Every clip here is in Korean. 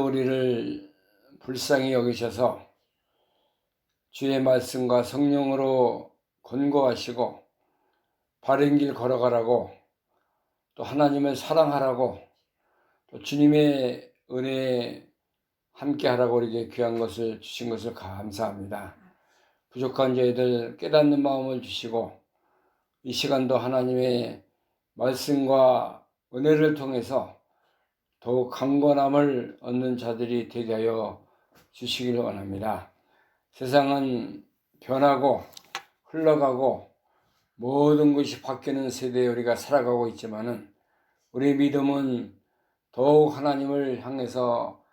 우리를 불쌍히 여기셔서 주의 말씀과 성령으로 권고하시고 바른 길 걸어가라고, 또 하나님을 사랑하라고, 또 주님의 은혜에 함께하라고 우리에게 귀한 것을 주신 것을 감사합니다. 부족한 저희들 깨닫는 마음을 주시고 이 시간도 하나님의 말씀과 은혜를 통해서 더욱 강건함을 얻는 자들이 되게 하여 주시기를 원합니다. 세상은 변하고 흘러가고 모든 것이 바뀌는 세대에 우리가 살아가고 있지만은 우리의 믿음은 더욱 하나님을 향해서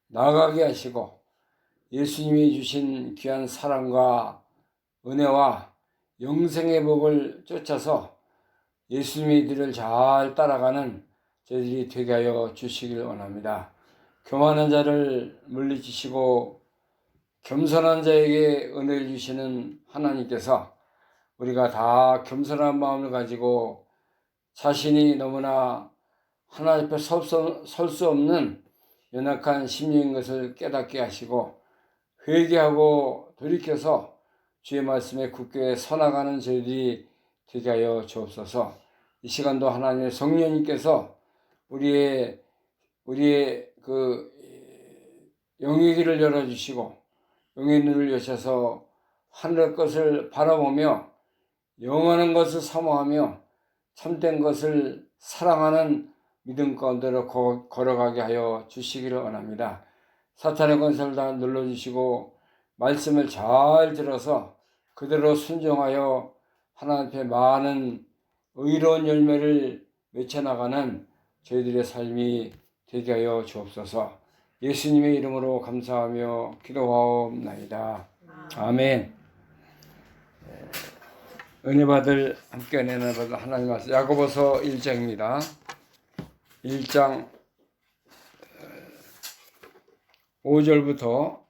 나아가게 하시고 예수님이 주신 귀한 사랑과 은혜와 영생의 복을 쫓아서 예수님의 길을 잘 따라가는 저희들이 되게 하여 주시길 원합니다. 교만한 자를 물리치시고 겸손한 자에게 은혜를 주시는 하나님께서 우리가 다 겸손한 마음을 가지고 자신이 너무나 하나님 앞에 설 수 없는 연약한 심령인 것을 깨닫게 하시고 회개하고 돌이켜서 주의 말씀에 굳게 서나가는 저희들이 되게 하여 주옵소서. 이 시간도 하나님의 성령님께서 우리의 그 영의 길을 열어주시고 영의 눈을 여셔서 하늘의 것을 바라보며 영원한 것을 사모하며 참된 것을 사랑하는 믿음 가운데로 걸어가게 하여 주시기를 원합니다. 사탄의 권세를 다 눌러주시고 말씀을 잘 들어서 그대로 순종하여 하나님 앞에 많은 의로운 열매를 맺혀나가는 저희들의 삶이 되게 하여 주옵소서. 예수님의 이름으로 감사하며 기도하옵나이다. 아멘. 은혜 받을 함께 은혜 받을 하나님 말씀 야고보서 1장입니다. 1장 5절부터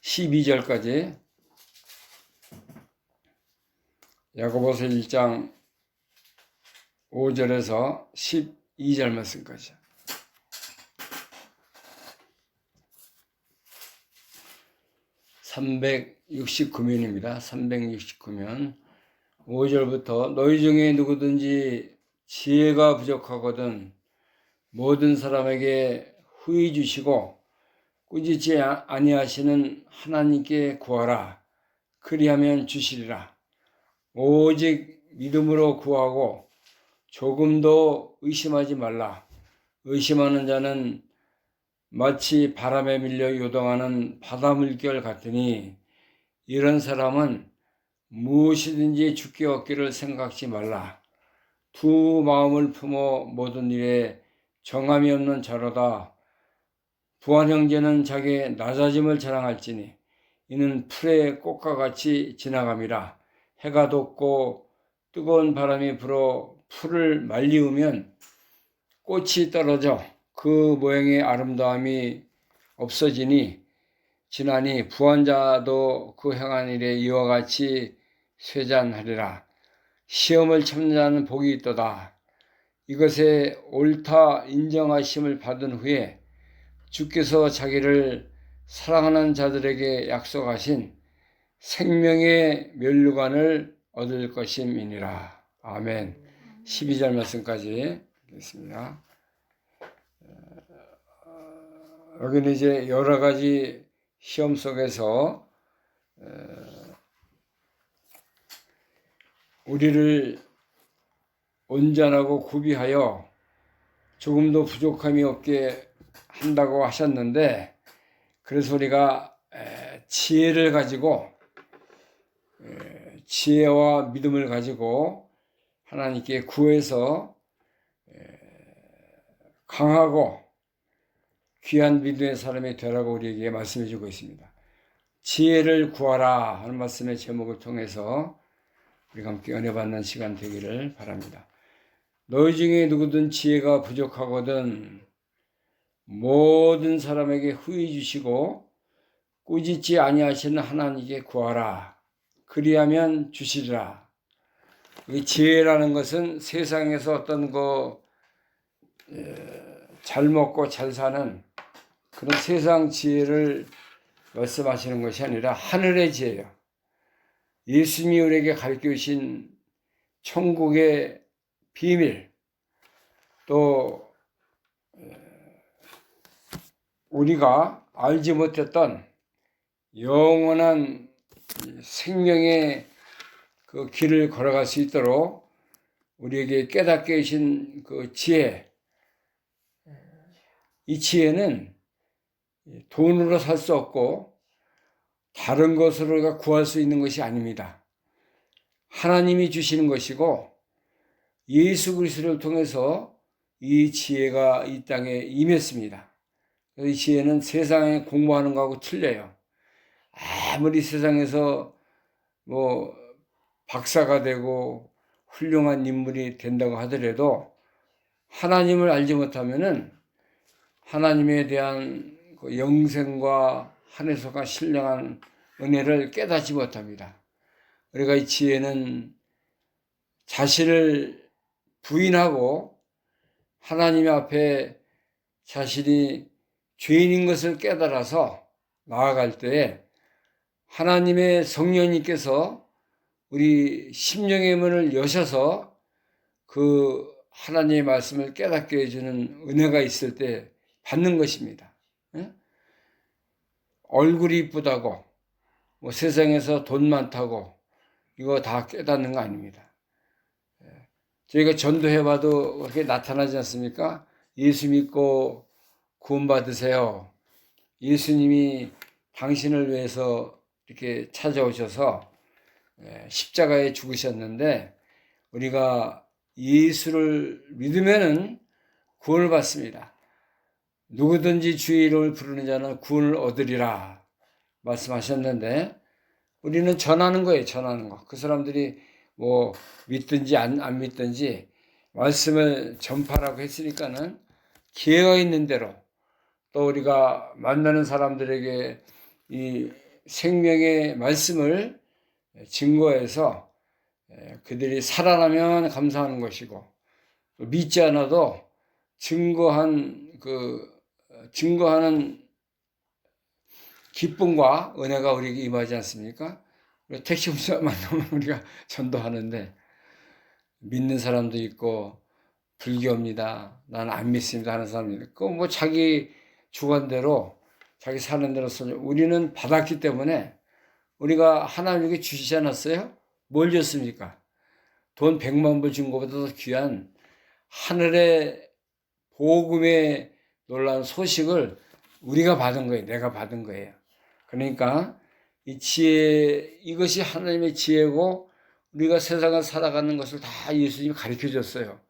12절까지 야고보서 1장 5절에서 12절 말씀까지. (369면입니다) 369면 5절부터 너희 중에 누구든지 지혜가 부족하거든 모든 사람에게 후히 주시고 꾸짖지 아니하시는 하나님께 구하라. 그리하면 주시리라. 오직 믿음으로 구하고 조금도 의심하지 말라. 의심하는 자는 마치 바람에 밀려 요동하는 바다 물결 같으니 이런 사람은 무엇이든지 주께 얻기를 생각지 말라. 두 마음을 품어 모든 일에 정함이 없는 자로다. 부한 형제는 자기의 낮아짐을 자랑할지니 이는 풀의 꽃과 같이 지나감이라. 해가 돋고 뜨거운 바람이 불어 풀을 말리우면 꽃이 떨어져 그 모양의 아름다움이 없어지니 지나니 부한 자도 그 행한 일에 이와 같이 쇠잔하리라. 시험을 참는 자는 복이 있도다. 이것에 옳다 인정하심을 받은 후에 주께서 자기를 사랑하는 자들에게 약속하신 생명의 면류관을 얻을 것임이니라. 아멘. 12절 말씀까지 읽겠습니다. 여기는 이제 여러 가지 시험 속에서 우리를 온전하고 구비하여 조금도 부족함이 없게 한다고 하셨는데, 그래서 우리가 지혜를 가지고 지혜와 믿음을 가지고 하나님께 구해서 강하고 귀한 믿음의 사람이 되라고 우리에게 말씀해 주고 있습니다. 지혜를 구하라 하는 말씀의 제목을 통해서 우리가 함께 은혜 받는 시간 되기를 바랍니다. 너희 중에 누구든 지혜가 부족하거든 모든 사람에게 후히 주시고 꾸짖지 아니하시는 하나님께 구하라. 그리하면 주시리라. 이 지혜라는 것은 세상에서 어떤 잘 먹고 잘 사는 그런 세상 지혜를 말씀하시는 것이 아니라 하늘의 지혜예요. 예수님이 우리에게 가르쳐 주신 천국의 비밀, 또 우리가 알지 못했던 영원한 생명의 그 길을 걸어갈 수 있도록 우리에게 깨닫게 해주신 그 지혜, 이 지혜는 돈으로 살 수 없고 다른 것으로 우리가 구할 수 있는 것이 아닙니다. 하나님이 주시는 것이고 예수 그리스도를 통해서 이 지혜가 이 땅에 임했습니다. 이 지혜는 세상에 공부하는 거하고 틀려요. 아무리 세상에서 뭐 박사가 되고 훌륭한 인물이 된다고 하더라도 하나님을 알지 못하면은 하나님에 대한 그 영생과 하늘에서가 신령한 은혜를 깨닫지 못합니다. 우리가 이 지혜는 자신을 부인하고 하나님 앞에 자신이 죄인인 것을 깨달아서 나아갈 때에 하나님의 성령님께서 우리 심령의 문을 여셔서 그 하나님의 말씀을 깨닫게 해주는 은혜가 있을 때 받는 것입니다. 얼굴이 이쁘다고 뭐 세상에서 돈 많다고 이거 다 깨닫는 거 아닙니다. 저희가 전도해봐도 그렇게 나타나지 않습니까? 예수 믿고 구원받으세요. 예수님이 당신을 위해서 이렇게 찾아오셔서 십자가에 죽으셨는데 우리가 예수를 믿으면은 구원을 받습니다. 누구든지 주의 이름을 부르는 자는 구원을 얻으리라 말씀하셨는데 우리는 전하는 거예요. 전하는 거. 그 사람들이 뭐 믿든지 안 믿든지 말씀을 전파라고 했으니까는 기회가 있는 대로 또 우리가 만나는 사람들에게 이 생명의 말씀을 증거해서 그들이 살아나면 감사하는 것이고 믿지 않아도 증거하는 기쁨과 은혜가 우리에게 임하지 않습니까? 택시 운전자 만나면 우리가 전도하는데 믿는 사람도 있고 불교입니다. 나는 안 믿습니다 하는 사람이 있고 뭐 자기 주관대로 자기 사는 대로 우리는 받았기 때문에 우리가 하나님에게 주시지 않았어요? 뭘 줬습니까? 돈 100만 불 준 것보다 더 귀한 하늘의 복음의 놀라운 소식을 우리가 받은 거예요. 내가 받은 거예요. 그러니까 이 지혜, 이것이 하나님의 지혜고 우리가 세상을 살아가는 것을 다 예수님이 가르쳐 줬어요.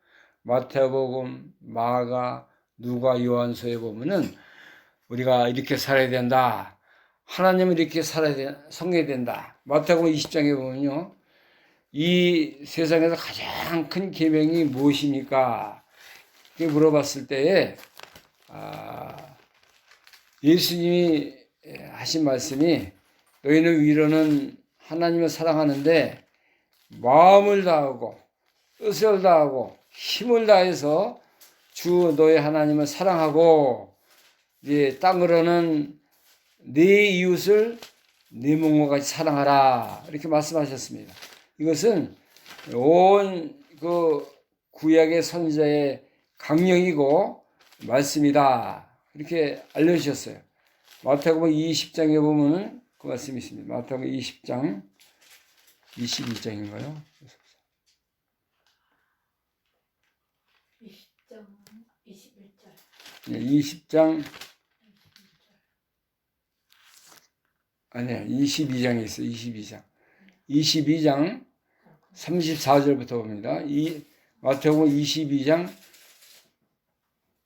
마태복음, 마가, 누가, 요한서에 보면은 우리가 이렇게 살아야 된다. 하나님을 이렇게 섬겨야 된다. 마태복음 20장에 보면요. 이 세상에서 가장 큰 계명이 무엇입니까? 이렇게 물어봤을 때에 예수님이 하신 말씀이 너희는 위로는 하나님을 사랑하는데 마음을 다하고 뜻을 다하고 힘을 다해서 주 너의 하나님을 사랑하고 이제 땅으로는 네 이웃을 네 몸과 같이 사랑하라 이렇게 말씀하셨습니다. 이것은 온 그 구약의 선지자의 강령이고 말씀이다 이렇게 알려주셨어요. 마태복음 20장에 보면 그 말씀이 있습니다. 마태복음 20장 22장인가요? 20장 21절. 네, 20장 아니야 22장에 있어요. 22장 34절부터 봅니다. 마태복음 22장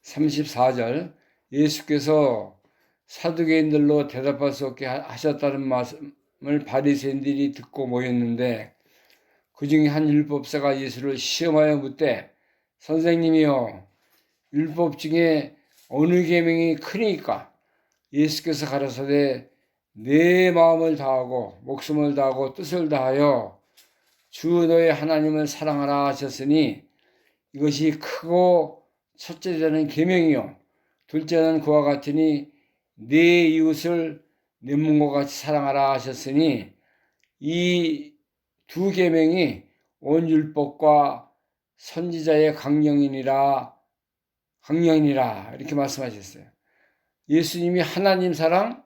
34절 예수께서 사두개인들로 대답할 수 없게 하셨다는 말씀을 바리새인들이 듣고 모였는데 그 중에 한 율법사가 예수를 시험하여 묻되 선생님이여 율법 중에 어느 계명이 크니까? 예수께서 가라사대 내 마음을 다하고 목숨을 다하고 뜻을 다하여 주 너의 하나님을 사랑하라 하셨으니 이것이 크고 첫째 되는 계명이요 둘째는 그와 같으니 네 이웃을 내 몸과 같이 사랑하라 하셨으니 이 두 계명이 온 율법과 선지자의 강령이니라 이렇게 말씀하셨어요. 예수님이 하나님 사랑,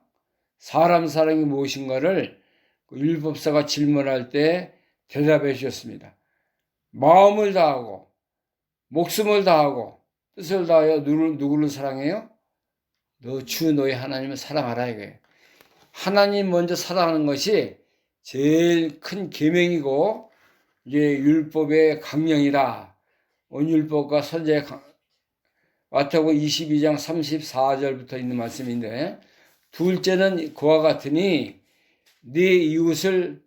사람 사랑이 무엇인가를 율법사가 질문할 때 대답해 주셨습니다. 마음을 다하고 목숨을 다하고 뜻을 다하여 누구를 사랑해요? 너 주 너의 하나님을 사랑하라 이거예요. 하나님 먼저 사랑하는 것이 제일 큰 계명이고 이제 율법의 강령이라. 온 율법과 선지자의 마태복음 22장 34절부터 있는 말씀인데, 둘째는 그와 같으니 네 이웃을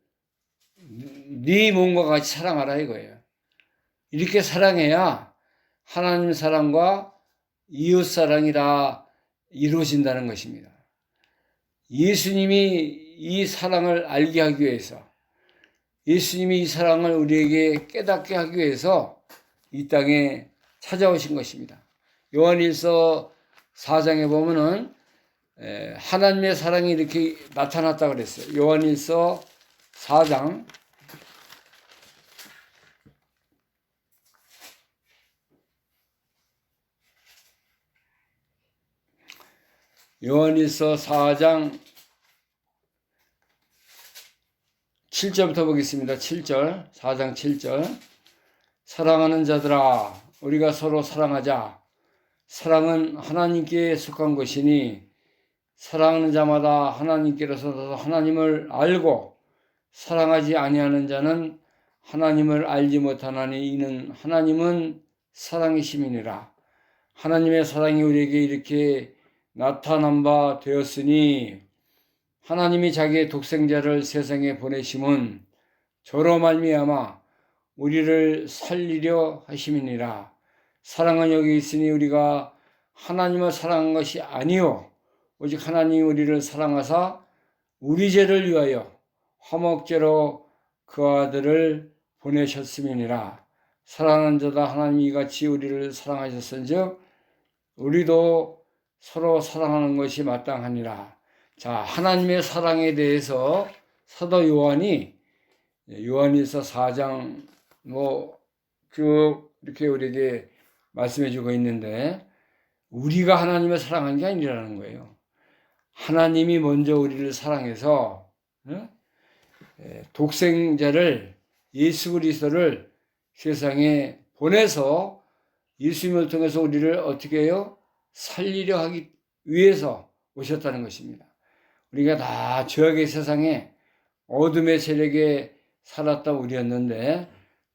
네 몸과 같이 사랑하라 이거예요. 이렇게 사랑해야 하나님 사랑과 이웃 사랑이 다 이루어진다는 것입니다. 예수님이 이 사랑을 알게 하기 위해서, 예수님이 이 사랑을 우리에게 깨닫게 하기 위해서 이 땅에 찾아오신 것입니다. 요한일서 4장에 보면은 하나님의 사랑이 이렇게 나타났다고 그랬어요. 요한일서 4장 요한일서 4장 7절부터 보겠습니다. 7절, 4장 7절. 사랑하는 자들아, 우리가 서로 사랑하자. 사랑은 하나님께 속한 것이니 사랑하는 자마다 하나님께로서 하나님을 알고 사랑하지 아니하는 자는 하나님을 알지 못하나니 이는 하나님은 사랑이심이니라. 하나님의 사랑이 우리에게 이렇게 나타난 바 되었으니 하나님이 자기의 독생자를 세상에 보내심은 저로 말미암아 우리를 살리려 하심이니라. 사랑은 여기 있으니 우리가 하나님을 사랑한 것이 아니요 오직 하나님이 우리를 사랑하사 우리 죄를 위하여 화목제로 그 아들을 보내셨음이니라. 사랑하는 자다 하나님이 이같이 우리를 사랑하셨은즉 우리도 서로 사랑하는 것이 마땅하니라. 자, 하나님의 사랑에 대해서 사도 요한이 요한일서 4장 쭉 이렇게 우리에게 말씀해 주고 있는데, 우리가 하나님을 사랑한 게 아니라는 거예요. 하나님이 먼저 우리를 사랑해서 독생자를 예수 그리스도를 세상에 보내서 예수님을 통해서 우리를 어떻게 해요? 살리려 하기 위해서 오셨다는 것입니다. 우리가 다 죄악의 세상에 어둠의 세력에 살았던 우리였는데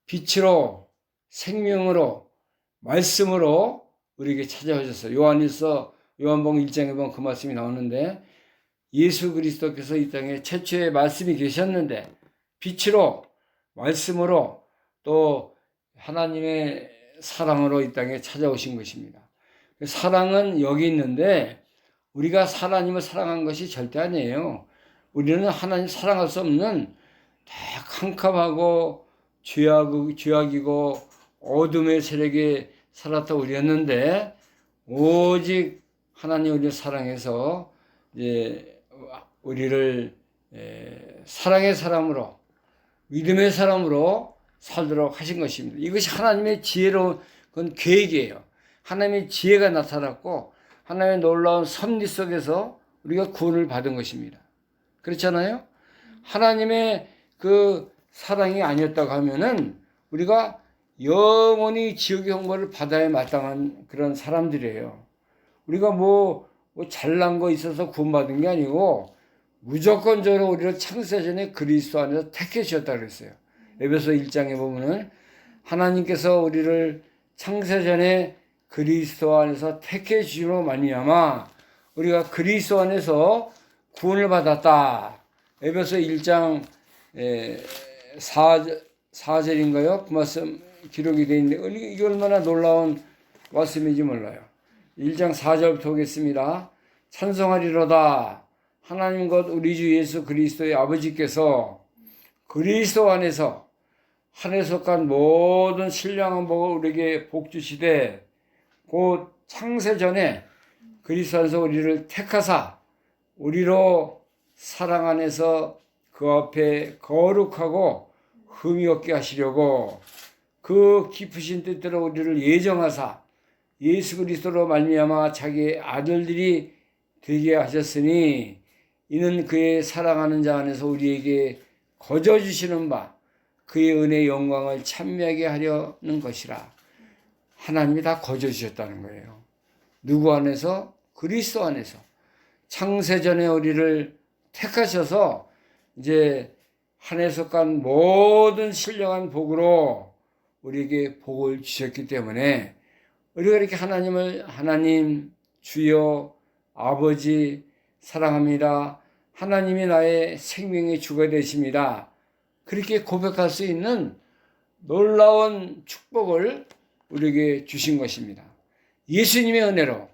빛으로 생명으로 말씀으로 우리에게 찾아오셨어요. 요한복음 1장에 보면 그 말씀이 나오는데, 예수 그리스도께서 이 땅에 최초의 말씀이 계셨는데 빛으로 말씀으로 또 하나님의 사랑으로 이 땅에 찾아오신 것입니다. 사랑은 여기 있는데 우리가 하나님을 사랑한 것이 절대 아니에요. 우리는 하나님 사랑할 수 없는 다 캄캄하고 죄악이고 어둠의 세력에 살았던 우리였는데, 오직 하나님 우리를 사랑해서 이제 우리를 사랑의 사람으로, 믿음의 사람으로 살도록 하신 것입니다. 이것이 하나님의 지혜로운 그건 계획이에요. 하나님의 지혜가 나타났고 하나님의 놀라운 섭리 속에서 우리가 구원을 받은 것입니다. 그렇잖아요? 하나님의 그 사랑이 아니었다고 하면은 우리가 영원히 지옥의 형벌을 받아야 마땅한 그런 사람들이에요. 우리가 뭐 잘난 거 있어서 구원받은 게 아니고 무조건적으로 우리를 창세전에 그리스도 안에서 택해 주셨다고 그랬어요. 에베소 1장에 보면은 하나님께서 우리를 창세전에 그리스도 안에서 택해 주심으로 말미암아 우리가 그리스도 안에서 구원을 받았다. 에베소 1장 4절인가요? 그 말씀 기록이 되어 있는데 이게 얼마나 놀라운 말씀인지 몰라요. 1장 4절부터 보겠습니다. 찬송하리로다. 하나님 곧 우리 주 예수 그리스도의 아버지께서 그리스도 안에서 하늘에 속한 모든 신령한 복을 우리에게 복 주시되 곧 창세 전에 그리스도 안에서 우리를 택하사 우리로 사랑 안에서 그 앞에 거룩하고 흠이 없게 하시려고 그 깊으신 뜻대로 우리를 예정하사 예수 그리스도로 말미암아 자기의 아들들이 되게 하셨으니 이는 그의 사랑하는 자 안에서 우리에게 거저 주시는 바 그의 은혜의 영광을 찬미하게 하려는 것이라. 하나님이 다 거저 주셨다는 거예요. 누구 안에서? 그리스도 안에서. 창세전에 우리를 택하셔서 이제 한 해석한 모든 신령한 복으로 우리에게 복을 주셨기 때문에 우리가 이렇게 하나님을 하나님 주여 아버지 사랑합니다. 하나님이 나의 생명의 주가 되십니다. 그렇게 고백할 수 있는 놀라운 축복을 우리에게 주신 것입니다. 예수님의 은혜로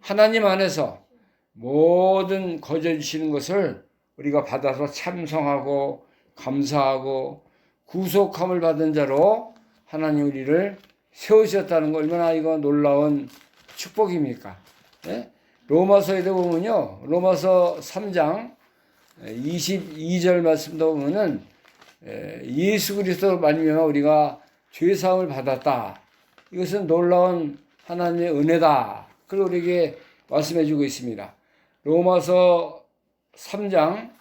하나님 안에서 모든 거저 주시는 것을 우리가 받아서 참성하고 감사하고 구속함을 받은 자로 하나님 우리를 세우셨다는 거 얼마나 이거 놀라운 축복입니까? 네? 로마서에도 보면요. 로마서 3장 22절 말씀도 보면은 예수 그리스도로 말미암아 우리가 죄 사함을 받았다. 이것은 놀라운 하나님의 은혜다. 그걸 우리에게 말씀해 주고 있습니다. 로마서 3장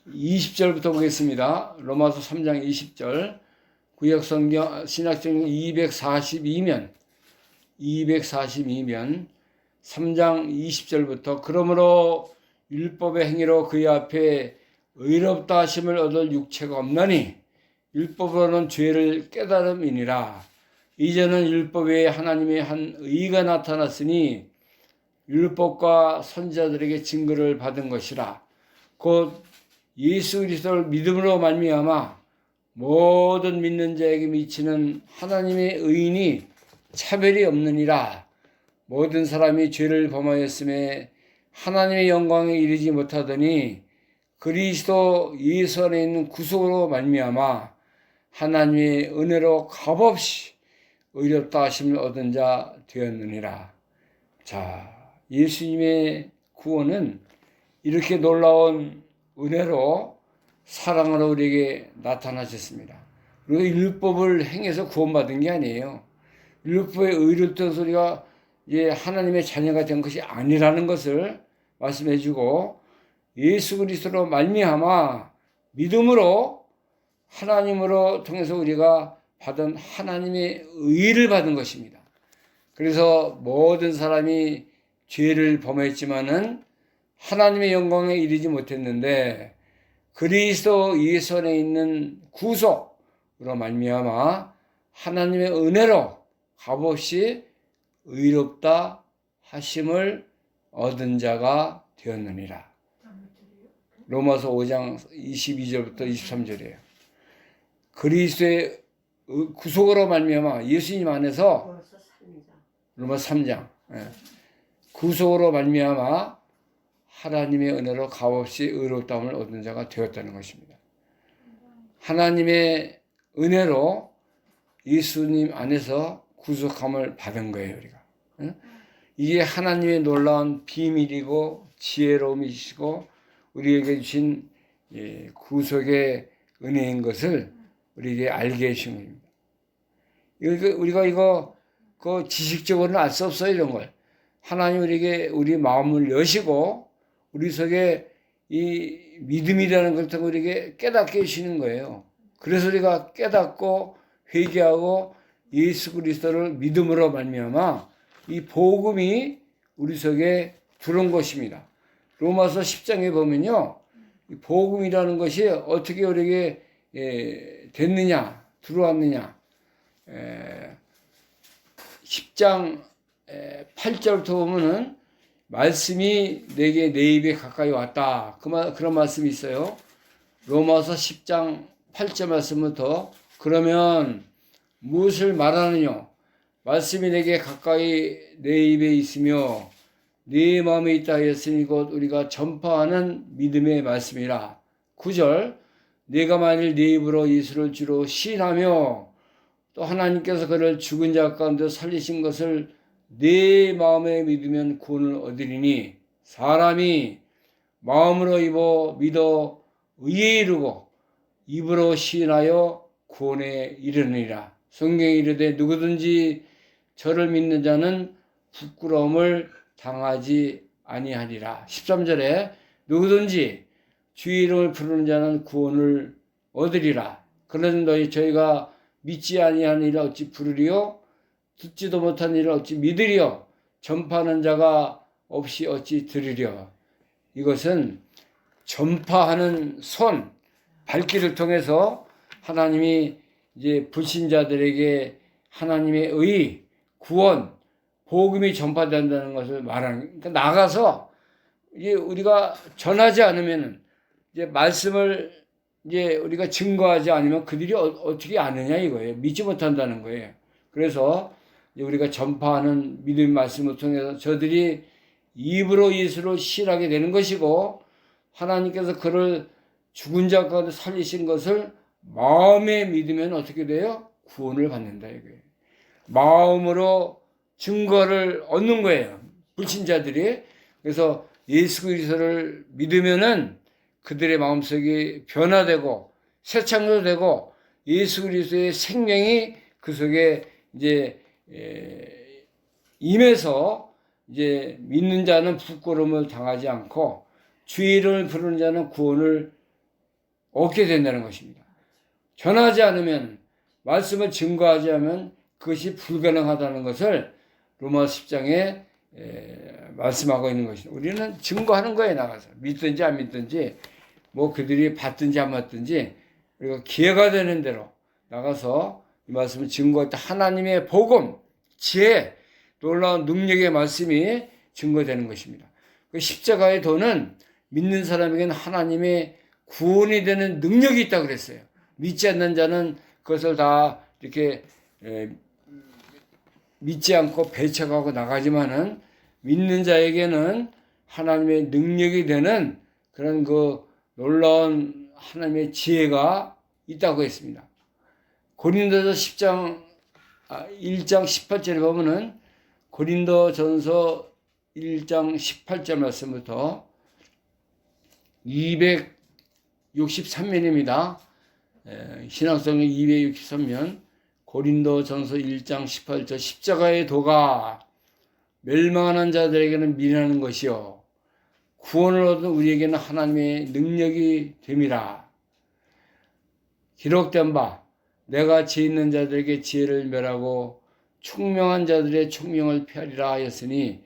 20절부터 보겠습니다. 로마서 3장 20절 구약성경 신약성경 242면 3장 20절부터 그러므로 율법의 행위로 그의 앞에 의롭다 하심을 얻을 육체가 없나니 율법으로는 죄를 깨달음이니라. 이제는 율법 외에 하나님의 한 의가 나타났으니 율법과 선지자들에게 증거를 받은 것이라. 곧 예수 그리스도를 믿음으로 말미암아 모든 믿는 자에게 미치는 하나님의 의인이 차별이 없느니라. 모든 사람이 죄를 범하였음에 하나님의 영광에 이르지 못하더니 그리스도 예수 안에 있는 구속으로 말미암아 하나님의 은혜로 값없이 의롭다 하심을 얻은 자 되었느니라. 자, 예수님의 구원은 이렇게 놀라운 은혜로 사랑으로 우리에게 나타나셨습니다. 그리고 율법을 행해서 구원받은 게 아니에요. 율법의 의롭다는 소리가 이제 하나님의 자녀가 된 것이 아니라는 것을 말씀해 주고 예수 그리스도로 말미암아 믿음으로 하나님으로 통해서 우리가 받은 하나님의 의를 받은 것입니다. 그래서 모든 사람이 죄를 범했지만은 하나님의 영광에 이르지 못했는데 그리스도 예수 안에 있는 구속으로 말미암아 하나님의 은혜로 값없이 의롭다 하심을 얻은 자가 되었느니라. 로마서 5장 22절부터 23절이에요. 그리스도의 구속으로 말미암아 예수님 안에서 로마서 3장 구속으로 말미암아 하나님의 은혜로 값없이 의롭다함을 얻은 자가 되었다는 것입니다. 하나님의 은혜로 예수님 안에서 구속함을 받은 거예요, 우리가. 이게 하나님의 놀라운 비밀이고 지혜로움이시고 우리에게 주신 구속의 은혜인 것을 우리에게 알게 해주신 겁니다. 우리가 이거 그 지식적으로는 알 수 없어요, 이런 걸. 하나님 우리에게 우리 마음을 여시고 우리 속에 이 믿음이라는 것을 우리에게 깨닫게 해주시는 거예요. 그래서 우리가 깨닫고 회개하고 예수 그리스도를 믿음으로 말미암아 이 복음이 우리 속에 들어온 것입니다. 로마서 10장에 보면요. 이 복음이라는 것이 어떻게 우리에게 됐느냐, 들어왔느냐. 10장 8절부터 보면은 말씀이 내게 내 입에 가까이 왔다. 그런 말씀이 있어요. 로마서 10장 8절 말씀부터 그러면 무엇을 말하느냐? 말씀이 내게 가까이 내 입에 있으며 네 마음에 있다 하였으니 곧 우리가 전파하는 믿음의 말씀이라. 9절 내가 만일 네 입으로 예수를 주로 시인하며 또 하나님께서 그를 죽은 자 가운데 살리신 것을 네 마음에 믿으면 구원을 얻으리니 사람이 마음으로 믿어 의에 이르고 입으로 시인하여 구원에 이르느니라. 성경에 이르되 누구든지 저를 믿는 자는 부끄러움을 당하지 아니하리라. 13절에 누구든지 주의 이름을 부르는 자는 구원을 얻으리라. 그러는 너희 저희가 믿지 아니하는 일을 어찌 부르리요? 듣지도 못한 일을 어찌 믿으리요? 전파하는 자가 없이 어찌 들으리요? 이것은 전파하는 손, 발길을 통해서 하나님이 이제 불신자들에게 하나님의 의, 구원, 복음이 전파된다는 것을 말하는, 그러니까 나가서 이제 우리가 전하지 않으면 이제 말씀을 이제 우리가 증거하지 않으면 그들이 어떻게 아느냐 이거예요. 믿지 못한다는 거예요. 그래서 우리가 전파하는 믿음의 말씀을 통해서 저들이 입으로 예수를 시인하게 되는 것이고 하나님께서 그를 죽은 자 가운데 살리신 것을 마음에 믿으면 어떻게 돼요? 구원을 받는다 이거예요. 마음으로 증거를 얻는 거예요. 불신자들이. 그래서 예수 그리스도를 믿으면은 그들의 마음속이 변화되고 새 창조되고 예수 그리스도의 생명이 그 속에 이제 임해서 이제 믿는 자는 부끄러움을 당하지 않고 주의 이름을 부르는 자는 구원을 얻게 된다는 것입니다. 전하지 않으면 말씀을 증거하지 않으면 그것이 불가능하다는 것을 로마 10장에 말씀하고 있는 것입니다. 우리는 증거하는 거에 나가서 믿든지 안 믿든지 뭐 그들이 받든지 안 받든지 우리가 기회가 되는 대로 나가서 이 말씀을 증거할 때 하나님의 복음, 지혜, 놀라운 능력의 말씀이 증거되는 것입니다. 그 십자가의 도는 믿는 사람에게는 하나님의 구원이 되는 능력이 있다고 그랬어요. 믿지 않는 자는 그것을 다 이렇게 믿지 않고 배척하고 나가지만은 믿는 자에게는 하나님의 능력이 되는 그런 그 놀라운 하나님의 지혜가 있다고 했습니다. 고린도서 1장 18절에 보면은 고린도전서 1장 18절 말씀부터 263면입니다. 신학성경 263면 고린도전서 1장 18절 십자가의 도가 멸망하는 자들에게는 미련한 것이요 구원을 얻은 우리에게는 하나님의 능력이 됨이라. 기록된 바 내가 지혜 있는 자들에게 지혜를 멸하고 총명한 자들의 총명을 폐하리라 하였으니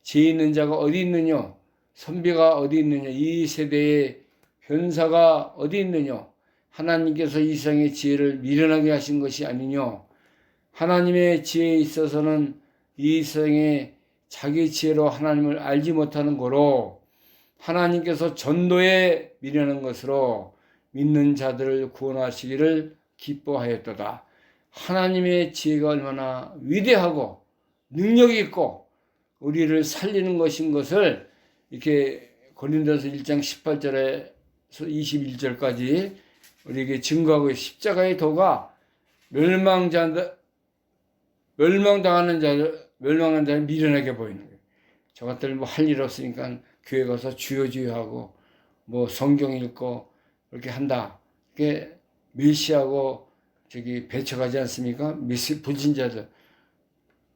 지혜 있는 자가 어디 있느냐 선비가 어디 있느냐 이 세대의 변사가 어디 있느냐 하나님께서 이 세상의 지혜를 미련하게 하신 것이 아니냐 하나님의 지혜에 있어서는 이 세상에 자기 지혜로 하나님을 알지 못하는 거로 하나님께서 전도에 미련한 것으로 믿는 자들을 구원하시기를 기뻐하였도다. 하나님의 지혜가 얼마나 위대하고 능력이 있고 우리를 살리는 것인 것을 이렇게 고린도서 1장 18절에서 21절까지 우리에게 증거하고 십자가의 도가 멸망당하는 자를 미련하게 보이는 거예요. 저 같들 뭐 할 일 없으니까 교회 가서 주여 하고 뭐 성경 읽고 이렇게 한다. 이게 멸시하고 저기 배척하지 않습니까? 불신자들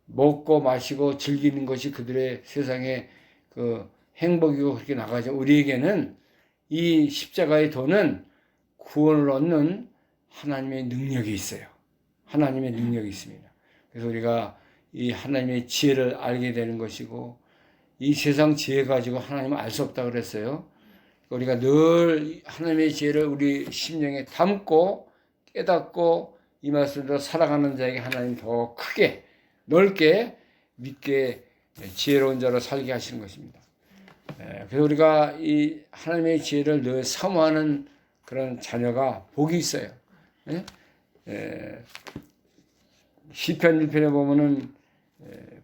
먹고 마시고 즐기는 것이 그들의 세상의 그 행복이고 그렇게 나가죠. 우리에게는 이 십자가의 도는 구원을 얻는 하나님의 능력이 있어요. 하나님의 능력이 있습니다. 그래서 우리가 이 하나님의 지혜를 알게 되는 것이고 이 세상 지혜 가지고 하나님을 알 수 없다고 그랬어요. 우리가 늘 하나님의 지혜를 우리 심령에 담고 깨닫고 이 말씀대로 살아가는 자에게 하나님 더 크게 넓게 믿게 지혜로운 자로 살게 하시는 것입니다. 그래서 우리가 이 하나님의 지혜를 늘 사모하는 그런 자녀가 복이 있어요. 시편 1편에 보면은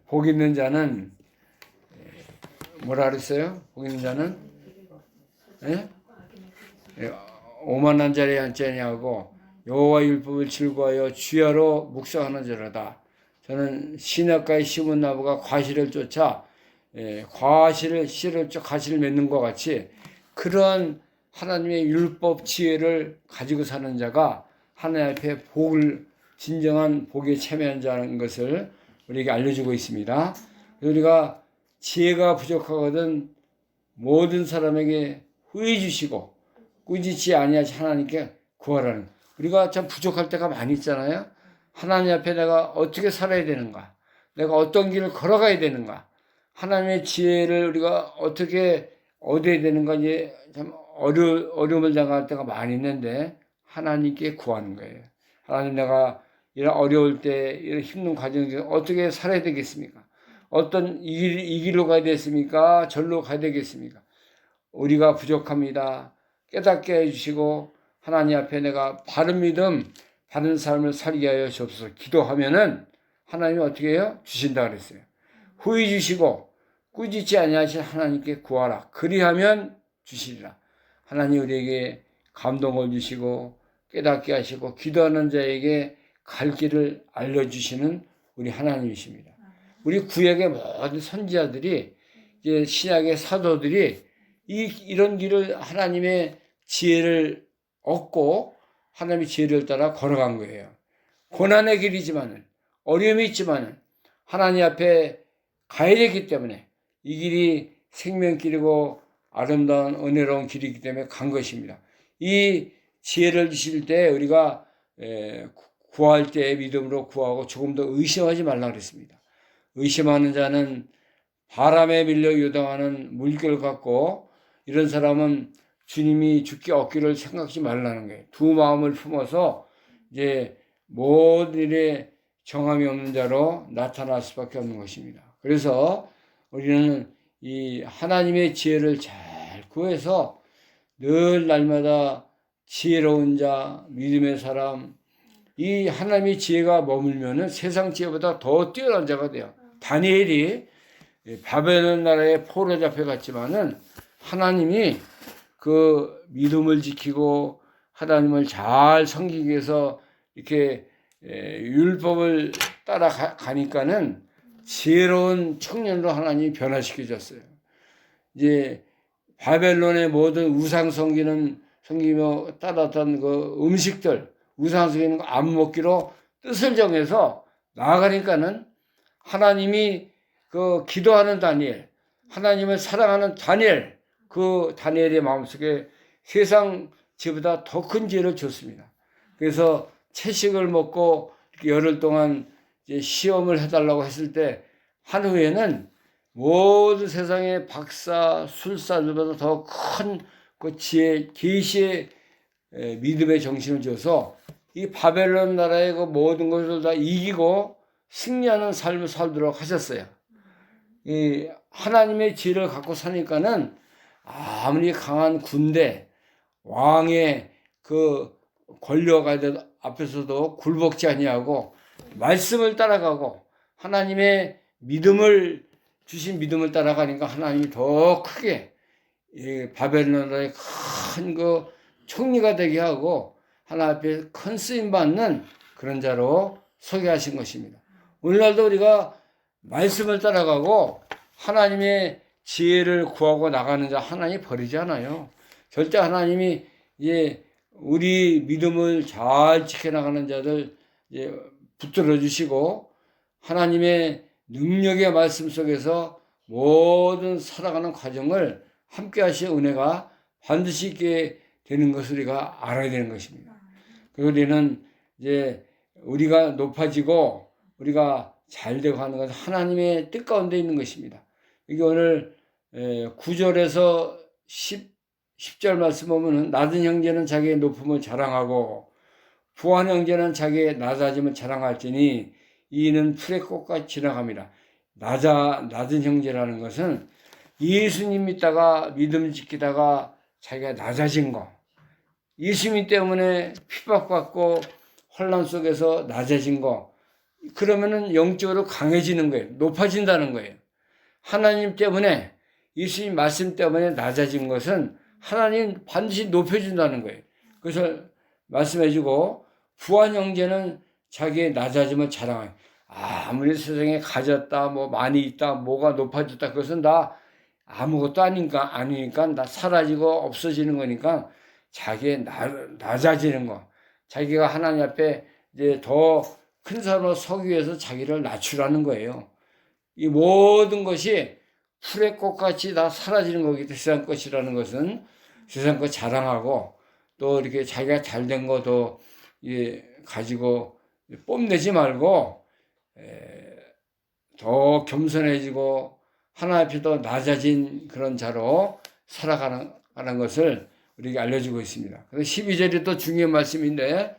복 있는 자는 뭐라 그랬어요? 복 있는 자는 오만한 자리에 앉지 아니하고 여호와 율법을 즐거워하여 주야로 묵상하는 자로다. 저는 시냇가에 심은 나무가 과실을 쫓아 과실을 씨를 쫓아 가시를 맺는 것 같이 그런 하나님의 율법 지혜를 가지고 사는 자가 하나님 앞에 복을 진정한 복에 참여한 자라는 것을 우리에게 알려주고 있습니다. 우리가 지혜가 부족하거든 모든 사람에게 후히 주시고 꾸짖지 아니하시 하나님께 구하라는, 우리가 참 부족할 때가 많이 있잖아요. 하나님 앞에 내가 어떻게 살아야 되는가, 내가 어떤 길을 걸어가야 되는가, 하나님의 지혜를 우리가 어떻게 얻어야 되는가, 이제 참 어려움을 당할 때가 많이 있는데 하나님께 구하는 거예요. 하나님, 내가 이런 어려울 때, 이런 힘든 과정 중에 어떻게 살아야 되겠습니까? 어떤 이 길로 가야 되겠습니까? 절로 가야 되겠습니까? 우리가 부족합니다. 깨닫게 해주시고 하나님 앞에 내가 바른 믿음, 바른 삶을 살게 하여 주옵소서 기도하면은 하나님이 어떻게 해요? 주신다 그랬어요. 후히 주시고 꾸짖지 아니하신 하나님께 구하라. 그리하면 주시리라. 하나님 우리에게 감동을 주시고 깨닫게 하시고 기도하는 자에게 갈 길을 알려주시는 우리 하나님이십니다. 우리 구약의 모든 선지자들이, 이제 신약의 사도들이 이런 길을 하나님의 지혜를 얻고 하나님의 지혜를 따라 걸어간 거예요. 고난의 길이지만은, 어려움이 있지만은 하나님 앞에 가야 되기 때문에 이 길이 생명길이고 아름다운 은혜로운 길이기 때문에 간 것입니다. 이 지혜를 주실 때 우리가 구할 때 믿음으로 구하고 조금 더 의심하지 말라 그랬습니다. 의심하는 자는 바람에 밀려 요동하는 물결 같고, 이런 사람은 주님이 죽게 얻기를 생각지 말라는 거예요. 두 마음을 품어서 이제 모든 일에 정함이 없는 자로 나타날 수밖에 없는 것입니다. 그래서 우리는 이 하나님의 지혜를 잘 구해서 늘 날마다 지혜로운 자, 믿음의 사람, 이 하나님의 지혜가 머물면은 세상 지혜보다 더 뛰어난 자가 돼요. 다니엘이 바벨론 나라에 포로 잡혀갔지만은 하나님이 그 믿음을 지키고 하나님을 잘 섬기기 위해서 이렇게 율법을 따라가니까는 지혜로운 청년으로 하나님이 변화시켜줬어요. 이제 바벨론의 모든 우상 섬기며 따랐던 그 음식들, 우상 섬기는 거 안 먹기로 뜻을 정해서 나아가니까는 하나님이 그 기도하는 다니엘, 하나님을 사랑하는 다니엘, 그 다니엘의 마음속에 세상 지혜보다 더 큰 지혜를 줬습니다. 그래서 채식을 먹고 열흘 동안 이제 시험을 해달라고 했을 때 한 후에는 모든 세상의 박사, 술사들보다 더 큰 그 지혜, 계시의 믿음의 정신을 줘서 이 바벨론 나라의 그 모든 것을 다 이기고 승리하는 삶을 살도록 하셨어요. 이 하나님의 지혜를 갖고 사니까는 아무리 강한 군대, 왕의 그 권력 앞에서도 굴복지 아니하고 말씀을 따라가고 하나님의 믿음을 주신 믿음을 따라가니까 하나님이 더 크게 바벨론 나라의 큰 그 총리가 되게 하고 하나님 앞에 큰 쓰임 받는 그런 자로 소개하신 것입니다. 오늘날도 우리가 말씀을 따라가고 하나님의 지혜를 구하고 나가는 자 하나님이 버리지 않아요. 절대 하나님이 이제 우리 믿음을 잘 지켜나가는 자들 이제 붙들어 주시고 하나님의 능력의 말씀 속에서 모든 살아가는 과정을 함께 하실 은혜가 반드시 있게 되는 것을 우리가 알아야 되는 것입니다. 그리고 우리는 이제 우리가 높아지고 우리가 잘 되고 하는 것은 하나님의 뜻 가운데 있는 것입니다. 이게 오늘 9절에서 10절 말씀 보면은 낮은 형제는 자기의 높음을 자랑하고 부한 형제는 자기의 낮아짐을 자랑할지니 이는 풀의 꽃같이 지나갑니다. 낮은 형제라는 것은 예수님 믿다가 믿음 지키다가 자기가 낮아진 거, 예수님 때문에 핍박받고 혼란 속에서 낮아진 거, 그러면은 영적으로 강해지는 거예요. 높아진다는 거예요. 하나님 때문에, 예수님 말씀 때문에 낮아진 것은 하나님 반드시 높여준다는 거예요. 그래서 말씀해주고 부한 형제는 자기의 낮아짐을 자랑해요. 아무리 세상에 가졌다, 뭐 많이 있다, 뭐가 높아졌다, 그것은 다 아무것도 아니니까 다 사라지고 없어지는 거니까 자기의 낮아지는 거. 자기가 하나님 앞에 이제 더 큰 사람으로 서기 위해서 자기를 낮추라는 거예요. 이 모든 것이 풀의 꽃같이 다 사라지는 거기 때문에 세상 것이라는 것은 세상 것 자랑하고 또 이렇게 자기가 잘된 것도 가지고 뽐내지 말고 더 겸손해지고 하나님 앞에 더 낮아진 그런 자로 살아가는 것을 우리에게 알려주고 있습니다. 그래서 12절이 또 중요한 말씀인데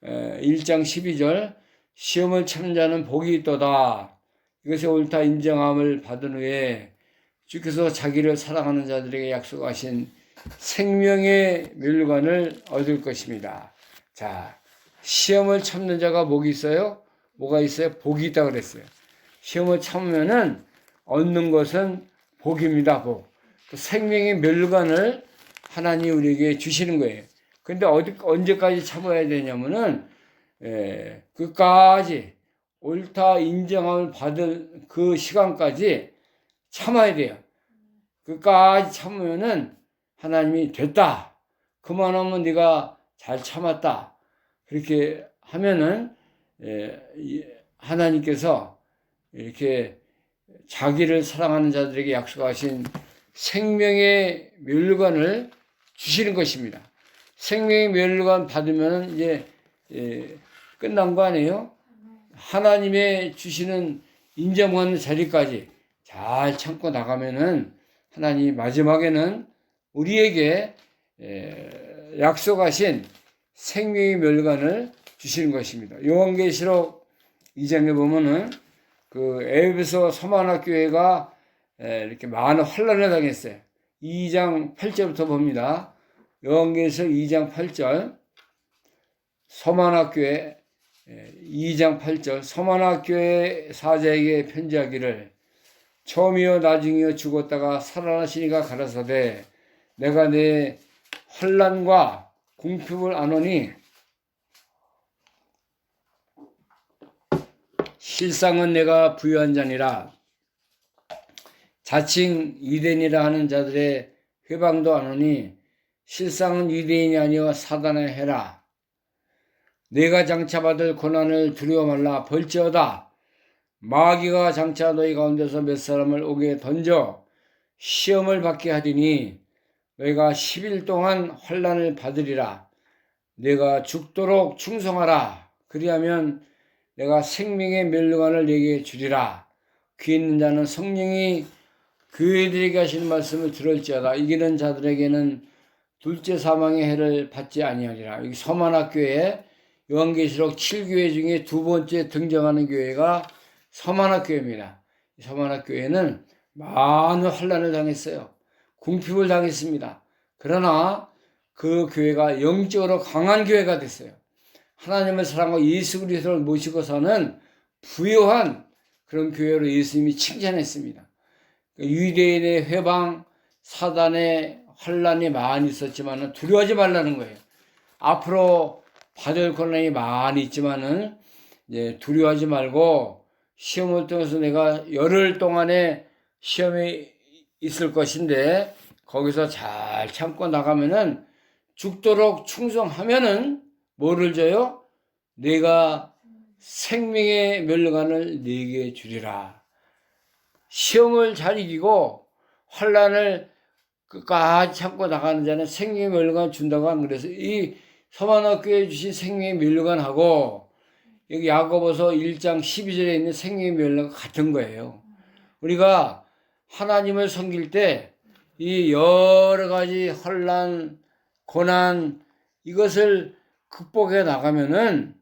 1장 12절 시험을 참는 자는 복이 있도다. 이것이 옳다 인정함을 받은 후에 주께서 자기를 사랑하는 자들에게 약속하신 생명의 멸관을 얻을 것입니다. 자, 시험을 참는 자가 복이 있어요? 뭐가 있어요? 복이 있다고 그랬어요. 시험을 참으면은 얻는 것은 복입니다. 복. 그 생명의 멸관을 하나님이 우리에게 주시는 거예요. 근데 언제까지 참아야 되냐면은 끝까지 옳다 인정함을 받을 그 시간까지 참아야 돼요. 끝까지 참으면은 하나님이 됐다. 그만하면 네가 잘 참았다. 그렇게 하면은 하나님께서 이렇게 자기를 사랑하는 자들에게 약속하신 생명의 멸관을 주시는 것입니다. 생명의 멸관 받으면 이제 끝난 거 아니에요? 하나님의 주시는 인정받는 자리까지 잘 참고 나가면은 하나님이 마지막에는 우리에게 약속하신 생명의 멸관을 주시는 것입니다. 요한계시록 2장에 보면은 그 에베소 서만화 교회가 이렇게 많은 환난을 당했어요. 2장 8절부터 봅니다. 요한계시록 2장 8절 서만화 교회 2장 8절 서만화 교회 사자에게 편지하기를 처음이요 나중이요 죽었다가 살아나시니가 가라사대 내가 내 환난과 궁핍을 아노니 실상은 내가 부유한 자니라 자칭 유대인이라 하는 자들의 회방도 아노니 실상은 유대인이 아니여 사단의 해라 내가 장차받을 고난을 두려워 말라 벌지어다 마귀가 장차 너희 가운데서 몇 사람을 옥에 던져 시험을 받게 하리니 너희가 10일 동안 환난을 받으리라 내가 죽도록 충성하라 그리하면 내가 생명의 멸관을 내게 주리라 귀 있는 자는 성령이 교회들에게 하시는 말씀을 들을지어다 이기는 자들에게는 둘째 사망의 해를 받지 아니하리라. 여기 서만화 교회 요한계시록 7교회 중에 두 번째 등장하는 교회가 서만화 교회입니다. 서만화 교회는 많은 환난을 당했어요. 궁핍을 당했습니다. 그러나 그 교회가 영적으로 강한 교회가 됐어요. 하나님을 사랑하고 예수 그리스도를 모시고 사는 부유한 그런 교회로 예수님이 칭찬했습니다. 유대인의 회방, 사단의 환난이 많이 있었지만 두려워하지 말라는 거예요. 앞으로 받을 고난이 많이 있지만은 이제 두려워하지 말고 시험을 통해서 내가 열흘 동안에 시험이 있을 것인데 거기서 잘 참고 나가면은 죽도록 충성하면은 뭐를 줘요? 내가 생명의 멸관을 내게 주리라. 시험을 잘 이기고 환난을 끝까지 참고 나가는 자는 생명의 멸관을 준다고 하는 그래서 이 서만화 교회에 주신 생명의 멸관하고 여기 야고보서 1장 12절에 있는 생명의 멸관과 같은 거예요. 우리가 하나님을 섬길 때 이 여러 가지 환난, 고난 이것을 극복해 나가면은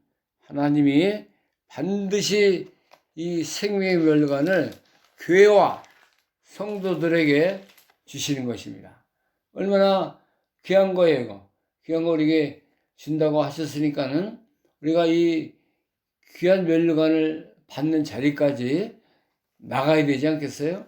하나님이 반드시 이 생명의 멸관을 교회와 성도들에게 주시는 것입니다. 얼마나 귀한 거예요, 이거. 귀한 거 우리에게 준다고 하셨으니까는 우리가 이 귀한 멸관을 받는 자리까지 나가야 되지 않겠어요?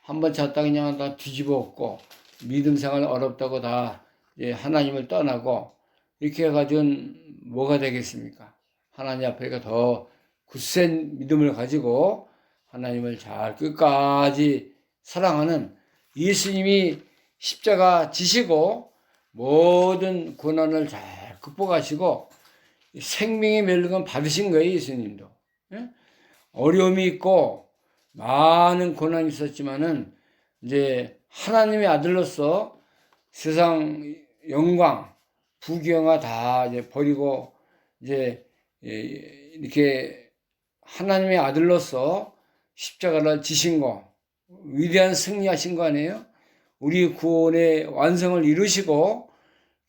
한번 잤다 그냥 다 뒤집어 엎고 믿음 생활 어렵다고 다 하나님을 떠나고 이렇게 해가지고는 뭐가 되겠습니까? 하나님 앞에 더 굳센 믿음을 가지고 하나님을 잘 끝까지 사랑하는 예수님이 십자가 지시고 모든 고난을 잘 극복하시고 생명의 멸류관 받으신 거예요. 예수님도. 예? 어려움이 있고 많은 고난이 있었지만은 이제 하나님의 아들로서 세상 영광, 부귀영화 다 이제 버리고 이제 이렇게 하나님의 아들로서 십자가를 지신 거, 위대한 승리하신 거 아니에요? 우리 구원의 완성을 이루시고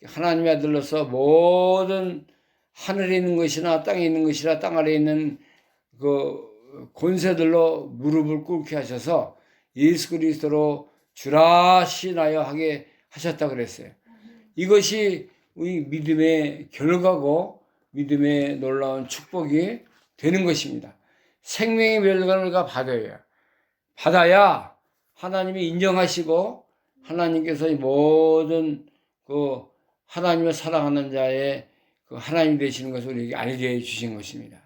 하나님의 아들로서 모든 하늘에 있는 것이나 땅에 있는 것이나 땅 아래에 있는 그 권세들로 무릎을 꿇게 하셔서 예수 그리스도로 주라시나여 하게 하셨다 그랬어요. 이것이 우리 믿음의 결과고 믿음의 놀라운 축복이 되는 것입니다. 생명의 멸관을 받아야 하나님이 인정하시고 하나님께서 모든 그 하나님을 사랑하는 자의 그 하나님 되시는 것을 우리에게 알게 해 주신 것입니다.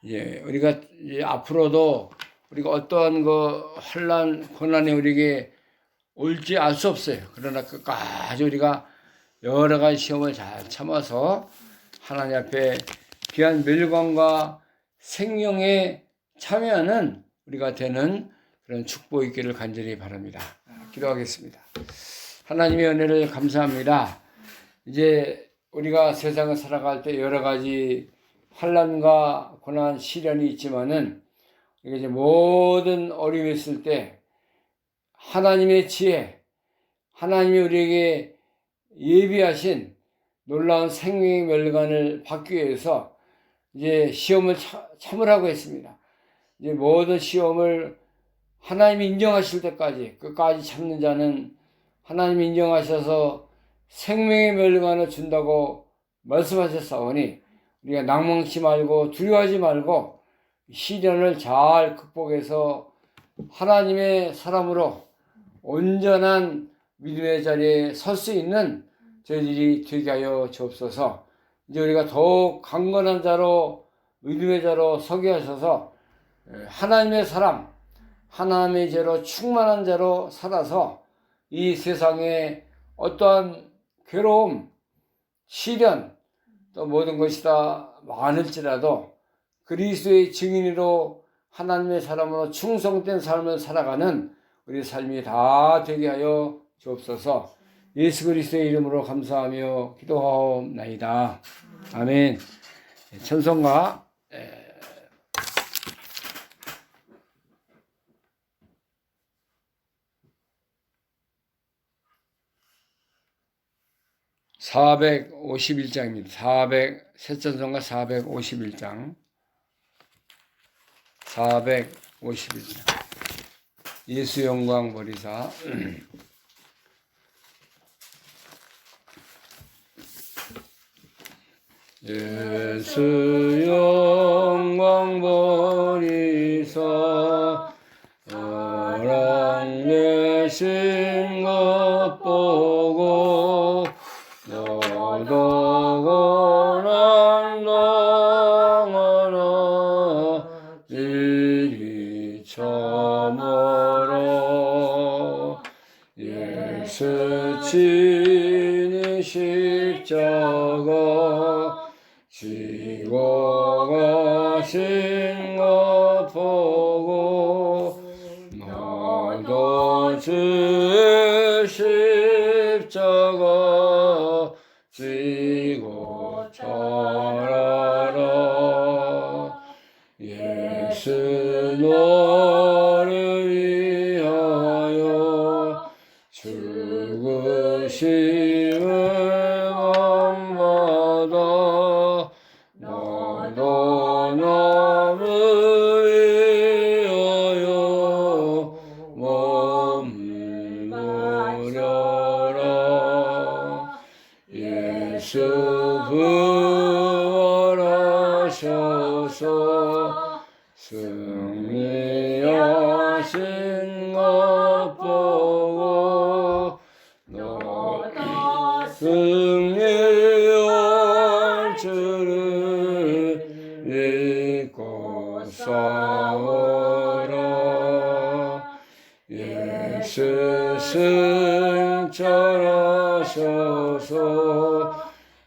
우리가 이제 앞으로도 우리가 어떠한 그 환난, 고난이 우리에게 올지 알 수 없어요. 그러나 끝까지 우리가 여러 가지 시험을 잘 참아서 하나님 앞에 귀한 멸관과 생명에 참여하는 우리가 되는 그런 축복 있기를 간절히 바랍니다. 기도하겠습니다. 하나님의 은혜를 감사합니다. 이제 우리가 세상을 살아갈 때 여러 가지 환난과 고난, 시련이 있지만은 우리가 이제 모든 어려움이 있을 때 하나님의 지혜, 하나님이 우리에게 예비하신 놀라운 생명의 멸관을 받기 위해서 이제 시험을 참으라고 했습니다. 이제 모든 시험을 하나님이 인정하실 때까지 끝까지 참는 자는 하나님이 인정하셔서 생명의 멸관을 준다고 말씀하셨사오니 우리가 낭망치 말고 두려워하지 말고 시련을 잘 극복해서 하나님의 사람으로 온전한 믿음의 자리에 설 수 있는 저희들이 되게 하여 주옵소서. 이제 우리가 더욱 강건한 자로 믿음의 자로 서게 하셔서 하나님의 사람, 하나님의 죄로 충만한 자로 살아서 이 세상에 어떠한 괴로움, 시련, 또 모든 것이 다 많을지라도 그리스도의 증인으로 하나님의 사람으로 충성된 삶을 살아가는 우리 삶이 다 되게 하여 주옵소서. 예수 그리스도의 이름으로 감사하며 기도하옵나이다. 아멘. 찬송가 451장입니다. 새 찬송가 451장. 451장. 예수 영광 버리사. 예수 영광 버리사 사랑 내신 것 보고 너도 고난 당하나 이리 참으라 예수 친히 십자가 지고 가신 것 보고 나도 주 십자가 지고 자라라 예수 너를 위하여 죽으심을 감받아 너도 나를 위하여 몸을 버려라 예수 부활하셔서 승리하신 것 보고 너도 승리할 줄을 믿고 스승처하셔서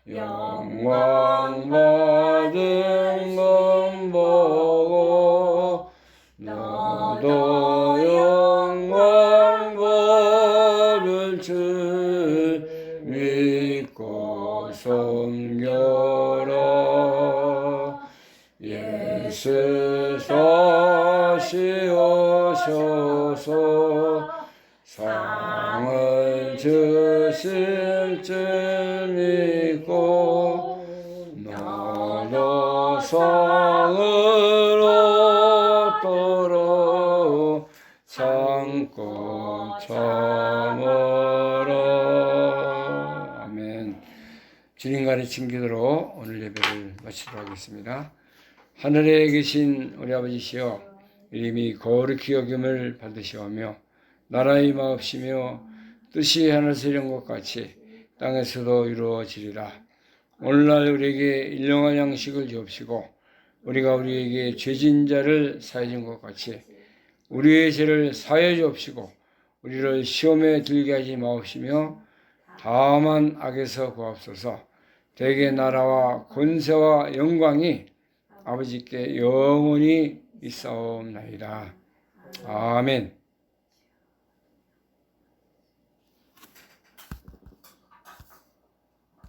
영광 받은 건 보고 너도 영광 받을 줄 믿고 섬겨라. 예수 다시 오셔서 상을 주실 줄 믿고 너도 상을 얻도록 참고 참으라. 아멘. 주님 가르친 기도로 오늘 예배를 마치도록 하겠습니다. 하늘에 계신 우리 아버지시여, 이름이 거룩히 여김을 받으시오며 나라의 마옵시며 뜻이 하늘에서 이룬 것 같이 땅에서도 이루어지리라. 오늘날 우리에게 일용할 양식을 주옵시고 우리가 우리에게 죄진 자를 사해 준 것 같이 우리의 죄를 사해 주옵시고 우리를 시험에 들게 하지 마옵시며 다만 악에서 구하옵소서. 대개 나라와 권세와 영광이 아버지께 영원히 있사옵나이다. 아멘.